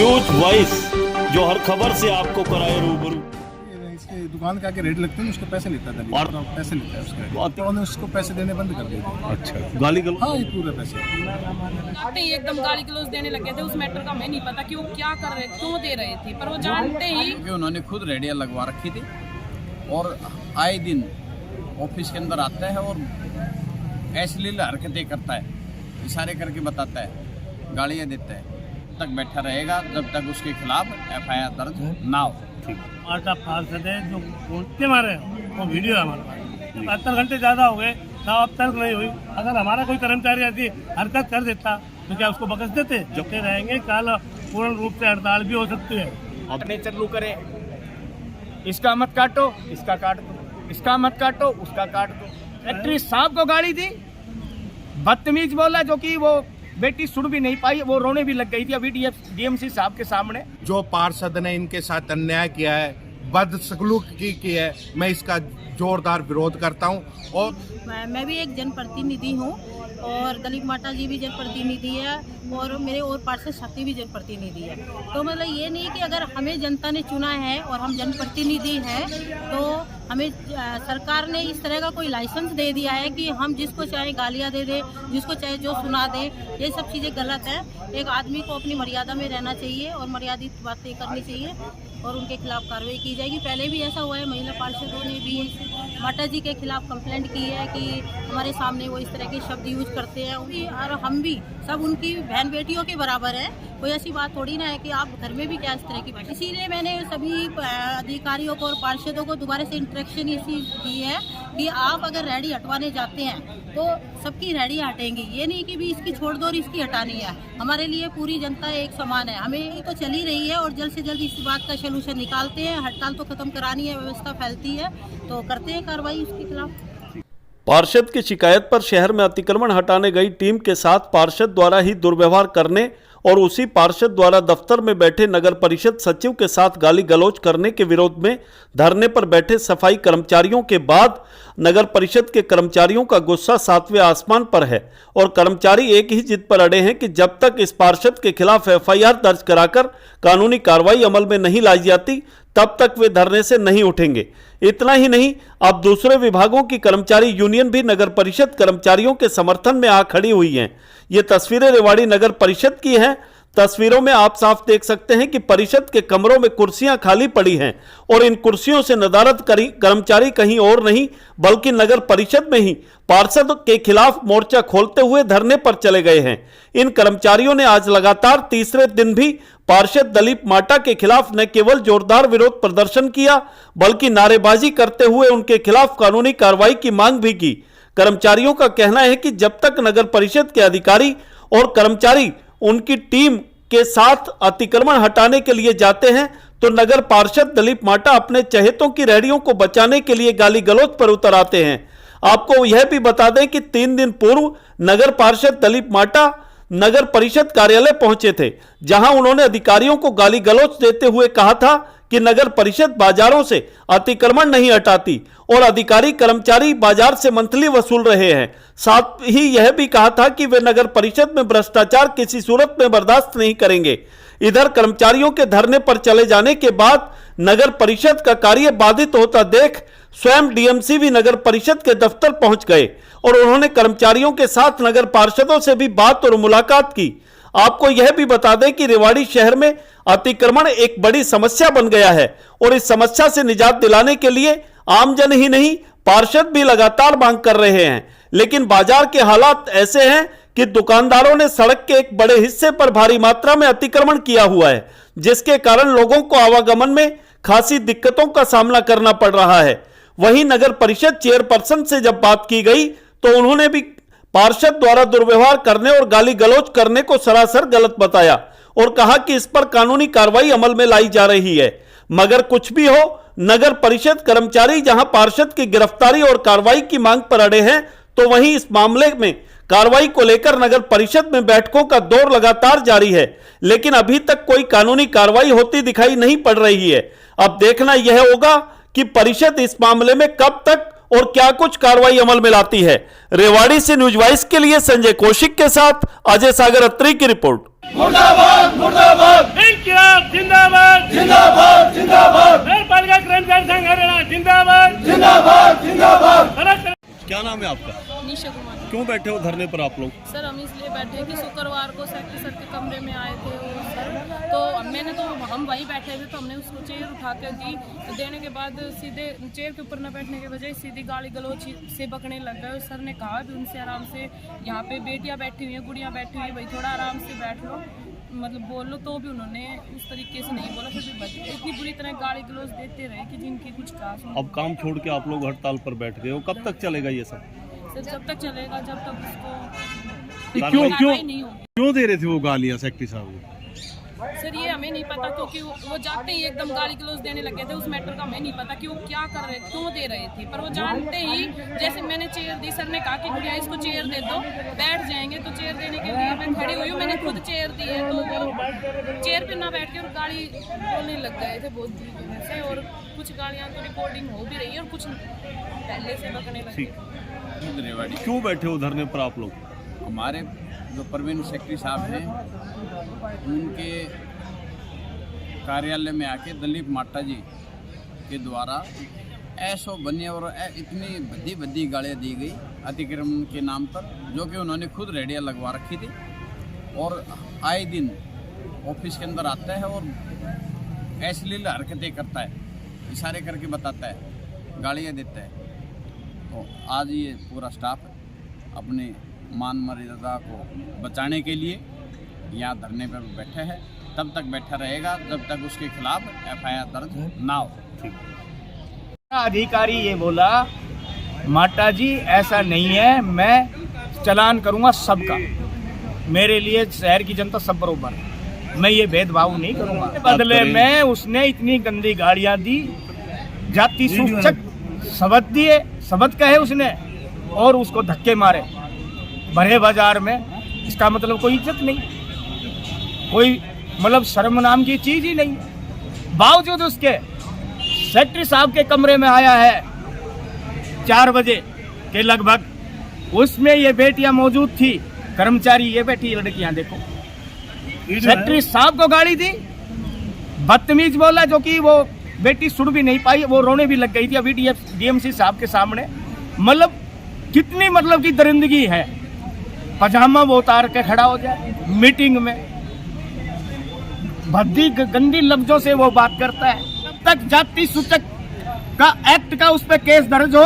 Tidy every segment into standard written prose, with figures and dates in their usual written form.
News voice, जो हर खबर से आपको कराए रूबरू। इसके दुकान के आगे रेट लगते हैं, उसके पैसे लेता था और पैसे लेता है उसके, तो उन्होंने उसको पैसे देने बंद कर दिए। अच्छा, गाली गलौज? हाँ, ये पूरे पैसे जानते ही एकदम गाली गलौज देने लगे थे। उस मैटर का हमें नहीं पता कि वो क्या कर रहे, क्यों दे रहे थे, पर वो जानते ही क्योंकि उन्होंने खुद रेडिया लगवा रखी थी और आए दिन ऑफिस के अंदर आता है और अश्लील हरकतें करता है, इशारे करके बताता है, गालियाँ देता है। तक बैठा रहेगा जब तक उसके खिलाफ FIR दर्ज ना हो। आटा पार्षद है जो बोलते मारे वो वीडियो है हमारे पास। 72 घंटे ज़्यादा हो गए ना, अब तक नहीं हुई। अगर हमारा कोई कर्मचारी ऐसी हरकत कर देता तो क्या उसको बख्श देते? जबते रहेंगे, कल पूर्ण रूप से हड़ताल भी हो सकती है। अपने चालू करे, इसका मत काटो, इसका काट दो, इसका मत काटो, उसका काट दो। एक्ट्रेस साहब को गाड़ी दी, बदतमीज बोला, जो कि वो बेटी सुन भी नहीं पाई, वो रोने भी लग गई थी अभी DMC साहब के सामने। जो पार्षद ने इनके साथ अन्याय किया है, बदसलूकी की है, मैं इसका जोरदार विरोध करता हूं। और मैं भी एक जनप्रतिनिधि हूं और दलीप माटा जी भी जनप्रतिनिधि है और मेरे और पार्षद साथी भी जनप्रतिनिधि है। तो मतलब ये नहीं कि अगर हमें जनता ने चुना है और हम जनप्रतिनिधि हैं तो हमें सरकार ने इस तरह का कोई लाइसेंस दे दिया है कि हम जिसको चाहे गालियां दे दे, जिसको चाहे जो सुना दे। ये सब चीज़ें गलत है। एक आदमी को अपनी मर्यादा में रहना चाहिए और मर्यादित बातें करनी चाहिए और उनके खिलाफ कार्रवाई की जाएगी। पहले भी ऐसा हुआ है, महिला पार्षदों ने भी माटा जी के खिलाफ कंप्लेंट की है कि हमारे सामने वो इस तरह के शब्द यूज करते हैं और हम भी सब उनकी बहन बेटियों के बराबर हैं। कोई ऐसी बात थोड़ी ना है कि आप घर में भी क्या इस तरह की बात। इसीलिए मैंने सभी अधिकारियों को और पार्षदों को दोबारा से इंस्ट्रक्शन इसी दी है कि आप अगर रेडी हटवाने जाते हैं तो सबकी रेडी हटेंगी। ये नहीं कि भी इसकी छोड़ दो और इसकी हटानी है। हमारे लिए पूरी जनता एक समान है। हमें ये तो चल ही रही है और जल्द से जल्द इस बात का सलूशन निकालते हैं। हड़ताल तो खत्म करानी है, व्यवस्था फैलती है तो करते हैं कार्रवाई उसके खिलाफ। पार्षद की शिकायत पर शहर में अतिक्रमण हटाने गई टीम के साथ पार्षद द्वारा ही दुर्व्यवहार करने और उसी पार्षद द्वारा दफ्तर में बैठे नगर परिषद सचिव के साथ गाली गलौज करने के विरोध में धरने पर बैठे सफाई कर्मचारियों के बाद नगर परिषद के कर्मचारियों का गुस्सा 7वें आसमान पर है और कर्मचारी एक ही जिद पर अड़े हैं कि जब तक इस पार्षद के खिलाफ FIR दर्ज कराकर कानूनी कार्रवाई अमल में नहीं लाई जाती तब तक वे धरने से नहीं उठेंगे। इतना ही नहीं, अब दूसरे विभागों की कर्मचारी यूनियन भी नगर परिषद कर्मचारियों के समर्थन में आ खड़ी हुई हैं। ये तस्वीरें रेवाड़ी नगर परिषद की हैं। तस्वीरों में आप साफ देख सकते हैं कि परिषद के कमरों में कुर्सियां खाली पड़ी हैं और इन कुर्सियों से नदारद कर्मचारी कहीं और नहीं बल्कि नगर परिषद में ही पार्षद के खिलाफ मोर्चा खोलते हुए धरने पर चले गए हैं। इन कर्मचारियों ने आज लगातार तीसरे दिन भी पार्षद दलीप माटा के खिलाफ न केवल जोरदार विरोध प्रदर्शन किया बल्कि नारेबाजी करते हुए उनके खिलाफ कानूनी कार्रवाई की मांग भी की। कर्मचारियों का कहना है कि जब तक नगर परिषद के अधिकारी और कर्मचारी उनकी टीम के साथ अतिक्रमण हटाने के लिए जाते हैं तो नगर पार्षद दलीप माटा अपने चहेतों की रेहड़ियों को बचाने के लिए गाली गलौज पर उतर आते हैं। आपको यह भी बता दें कि 3 दिन पूर्व नगर पार्षद दलीप माटा नगर परिषद कार्यालय पहुंचे थे, जहां उन्होंने अधिकारियों को गाली गलौज देते हुए कहा था कि नगर परिषद बाजारों से अतिक्रमण नहीं हटाती और अधिकारी कर्मचारी बाजार से मंथली वसूल रहे हैं। साथ ही यह भी कहा था कि वे नगर परिषद में भ्रष्टाचार किसी सूरत में बर्दाश्त नहीं करेंगे। इधर कर्मचारियों के धरने पर चले जाने के बाद नगर परिषद का कार्य बाधित होता देख स्वयं DMC भी नगर परिषद के दफ्तर पहुंच गए और उन्होंने कर्मचारियों के साथ नगर पार्षदों से भी बात और मुलाकात की। आपको यह भी बता दें कि रेवाड़ी शहर में अतिक्रमण एक बड़ी समस्या बन गया है और इस समस्या से निजात दिलाने के लिए आमजन ही नहीं पार्षद भी लगातार मांग कर रहे हैं। लेकिन बाजार के हालात ऐसे हैं कि दुकानदारों ने सड़क के एक बड़े हिस्से पर भारी मात्रा में अतिक्रमण किया हुआ है, जिसके कारण लोगों को आवागमन में खासी दिक्कतों का सामना करना पड़ रहा है। वहीं नगर परिषद चेयरपर्सन से जब बात की गई तो उन्होंने भी पार्षद द्वारा दुर्व्यवहार करने और गाली गलौज करने को सरासर गलत बताया और कहा कि इस पर कानूनी कार्रवाई अमल में लाई जा रही है। मगर कुछ भी हो, नगर परिषद कर्मचारी जहां पार्षद की गिरफ्तारी और कार्रवाई की मांग पर अड़े हैं तो वहीं इस मामले में कार्रवाई को लेकर नगर परिषद में बैठकों का दौर लगातार जारी है, लेकिन अभी तक कोई कानूनी कार्रवाई होती दिखाई नहीं पड़ रही है। अब देखना यह होगा कि परिषद इस मामले में कब तक और क्या कुछ कार्रवाई अमल में लाती है। रेवाड़ी से न्यूज वॉइस के लिए संजय कौशिक के साथ अजय सागर अत्री की रिपोर्ट। मुर्दाबाद मुर्दाबाद। आपका? निशा कुमार। क्यों बैठे हो धरने पर आप लोग? सर हम इसलिए बैठे हैं कि शुक्रवार को सेक्रेटरी सर के कमरे में आए थे वो सर, तो मैंने तो हम वहीं बैठे थे, तो हमने उसको चेयर उठा कर दी, देने के बाद सीधे चेयर के ऊपर न बैठने के बजाय सीधी गाली गलौज से बकने लग गए। सर ने कहा भी उनसे आराम से, यहाँ पे बेटियाँ बैठी हुई हैं, गुड़ियाँ बैठी हुई हैं, भाई थोड़ा आराम से बैठ लो, मतलब बोल लो, तो भी उन्होंने उस तरीके से नहीं बोला। फिर भी इतनी बुरी तरह गाली गलौज देते रहे कि जिनकी कुछ खास नहीं। अब काम छोड़ के आप लोग हड़ताल पर बैठ गए हो, कब तक चलेगा ये सब? सर जब तक चलेगा जब तक उसको क्यों नहीं होगी। क्यों दे रहे थे वो गालियां सेक्रेटरी साहब को? सर ये हमें नहीं पता, क्योंकि वो जाते ही एकदम गाली गलौज देने लगे थे। उस मैटर का हमें नहीं पता कि वो क्या कर रहे, क्यों दे रहे थे, पर वो जानते ही, जैसे मैंने चेयर दी, सर ने कहा कि गुड़िया इसको चेयर दे दो, बैठ जाएंगे, तो चेयर देने के लिए मैं खड़ी हुई हूँ, मैंने खुद चेयर दी है, तो वो चेयर पे ना बैठ के और गाली बोलने लग गए थे बहुत बुरी तरह से, और कुछ गालियाँ तो रिकॉर्डिंग हो भी रही है और कुछ पहले से बकने लगे। रेवाड़ी क्यों बैठे हो धरने पर आप लोग? हमारे जो प्रवीण सेक्रेटरी साहब हैं, उनके कार्यालय में आके दिलीप माटा जी के द्वारा ऐसो बने और इतनी बद्दी गालियाँ दी गई अतिक्रमण के नाम पर, जो कि उन्होंने खुद रेडियाँ लगवा रखी थी, और आए दिन ऑफिस के अंदर आता है और अश्लील हरकतें करता है, इशारे करके बताता है, गालियाँ देता है। तो आज ये पूरा स्टाफ अपने मान मर्यादा को बचाने के लिए यहाँ धरने पर बैठा है, तब तक बैठा रहेगा जब तक उसके खिलाफ FIR दर्ज ना हो। अधिकारी ये बोला, माटा जी ऐसा नहीं है, मैं चालान करूंगा सबका, मेरे लिए शहर की जनता सब बरोबर है, मैं ये भेदभाव नहीं करूंगा। बदले में उसने इतनी गंदी गालियां दी, जाति सूचक शब्द दिए, शब्द कहे उसने, और उसको धक्के मारे भरे बाजार में। इसका मतलब कोई इज्जत नहीं, कोई मतलब शर्म नाम की चीज ही नहीं। बावजूद उसके सेक्रेटरी साहब के कमरे में आया है 4 बजे के लगभग, उसमें ये बेटियां मौजूद थी, कर्मचारी ये बैठी लड़कियां देखो, सेक्रेटरी साहब को गाली दी, बदतमीज बोला, जो कि वो बेटी सुन भी नहीं पाई, वो रोने भी लग गई थी अभी DMC साहब के सामने। मतलब कितनी मतलब की दरिंदगी है, पजामा वो उतार के खड़ा हो जाए मीटिंग में, भद्दी गंदी लफ्जों से वो बात करता है। तब तक जाति सूचक का एक्ट का उस पर केस दर्ज हो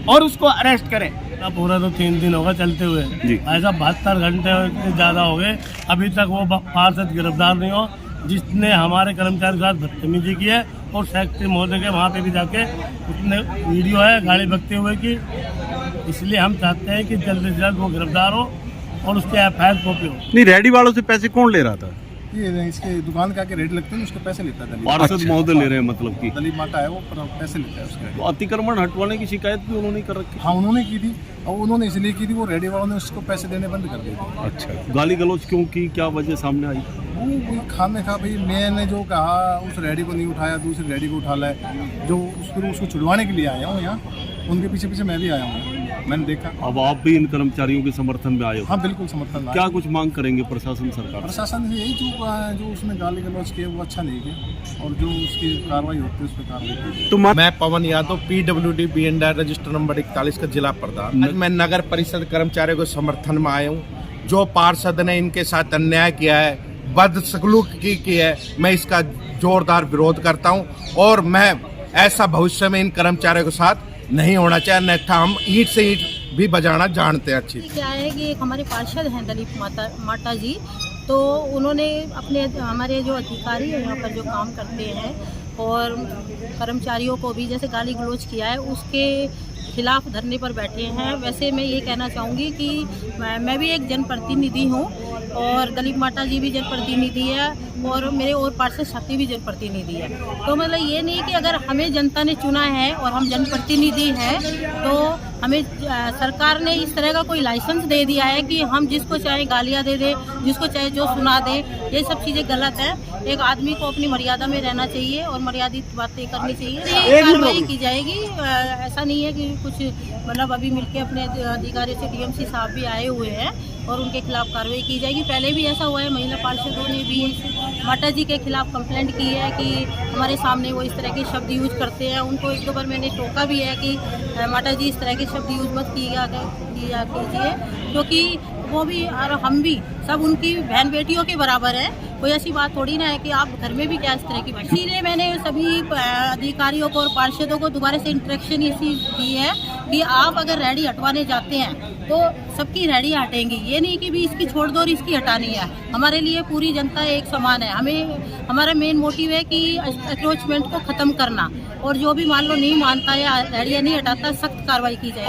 और उसको अरेस्ट करें। पूरा तो 3 दिन होगा चलते हुए, ऐसा 72 घंटे इतने ज़्यादा हो गए, अभी तक वो पार्षद गिरफ्तार नहीं हो, जिसने हमारे कर्मचारी के साथ बदतमीजी की है। और सेक्रेटरी महोदय के वहाँ पे भी जाके उसने वीडियो है गाली बकते हुए की, इसलिए हम चाहते हैं कि जल्द से जल्द वो गिरफ्तार हो और उसके FIR कॉपी हो। नहीं, रेडी वालों से पैसे कौन ले रहा था? ये इसके दुकान का रेट लगते हैं, उसके पैसे लेता है पार्षद महोदय ले रहे हैं, मतलब कि दलीप माटा है वो, पैसे लेता है उसके। तो अतिक्रमण हटवाने की शिकायत भी उन्होंने कर रखी? हाँ उन्होंने की थी, और उन्होंने इसलिए की थी, वो रेडी वालों ने उसको पैसे देने बंद कर दिए थे। अच्छा, गाली गलौज क्यों की, क्या वजह सामने आई? वो खाने का भाई, मैंने जो कहा उस रेडी को नहीं उठाया, दूसरी रेडी को उठा लाए, जो उसको छुड़वाने के लिए आया हूँ यहाँ, उनके पीछे पीछे मैं भी आया हूँ, मैंने देखा। अब आप भी इन कर्मचारियों के समर्थन में आए हो? हाँ बिल्कुल समर्थन। क्या कुछ मांग करेंगे प्रशासन सरकार? प्रशासन से यही जो उसने गाली गलौज किया वो अच्छा नहीं किया, और जो उसकी कार्रवाई होती है उस पर कार्रवाई की। तो मैं Pawan Yadav, PWD BNR register number 41 का जिला प्रधान। आज मैं नगर परिषद कर्मचारियों के समर्थन में आया हूँ। जो पार्षद ने इनके साथ अन्याय किया है, बदसलूकी की है, मैं इसका जोरदार विरोध करता हूँ, और मैं ऐसा भविष्य में इन कर्मचारियों के साथ नहीं होना चाहिए, अन्यथा हम ईंट से ईंट भी बजाना जानते हैं अच्छी। क्या है कि एक हमारे पार्षद हैं दिलीप माटा जी, तो उन्होंने अपने हमारे जो अधिकारी हैं यहाँ पर जो काम करते हैं और कर्मचारियों को भी जैसे गाली गलौज किया है, उसके खिलाफ धरने पर बैठे हैं। वैसे मैं ये कहना चाहूँगी कि मैं भी एक जनप्रतिनिधि हूँ, और दिलीप माटा जी भी जनप्रतिनिधि है, और मेरे और पार्षद साथी भी जनप्रतिनिधि है। तो मतलब ये नहीं कि अगर हमें जनता ने चुना है और हम जनप्रतिनिधि हैं, तो हमें सरकार ने इस तरह का कोई लाइसेंस दे दिया है कि हम जिसको चाहे गालियाँ दे दें, जिसको चाहे जो सुना दें, ये सब चीज़ें गलत है। एक आदमी को अपनी मर्यादा में रहना चाहिए और मर्यादित बातें करनी चाहिए, कार्रवाई की जाएगी। ऐसा नहीं है कि कुछ मतलब अभी मिलके अपने अधिकारियों से DMC साहब भी आए हुए हैं और उनके खिलाफ कार्रवाई की जाएगी। पहले भी ऐसा हुआ है, महिला पार्षदों ने भी माटा जी के खिलाफ कंप्लेंट की है कि हमारे सामने वो इस तरह के शब्द यूज करते हैं। उनको 1-2 बार मैंने टोका भी है कि माटा जी इस तरह के शब्द यूज मत किया कीजिए, क्योंकि वो भी और हम भी सब उनकी बहन बेटियों के बराबर हैं। कोई ऐसी बात थोड़ी ना है कि आप घर में भी क्या इस तरह की बात। इसीलिए मैंने सभी अधिकारियों को और पार्षदों को दोबारा से इंस्ट्रक्शन इसी दी है कि आप अगर रेडी हटवाने जाते हैं तो सबकी रेडी हटेंगी, ये नहीं कि भी इसकी छोड़ दो और इसकी हटानी है। हमारे लिए पूरी जनता एक समान है। हमें हमारा मेन मोटिव है कि अक्रोचमेंट को ख़त्म करना, और जो भी मान लो नहीं मानता या रेडियाँ नहीं हटाता, सख्त कार्रवाई की जाए।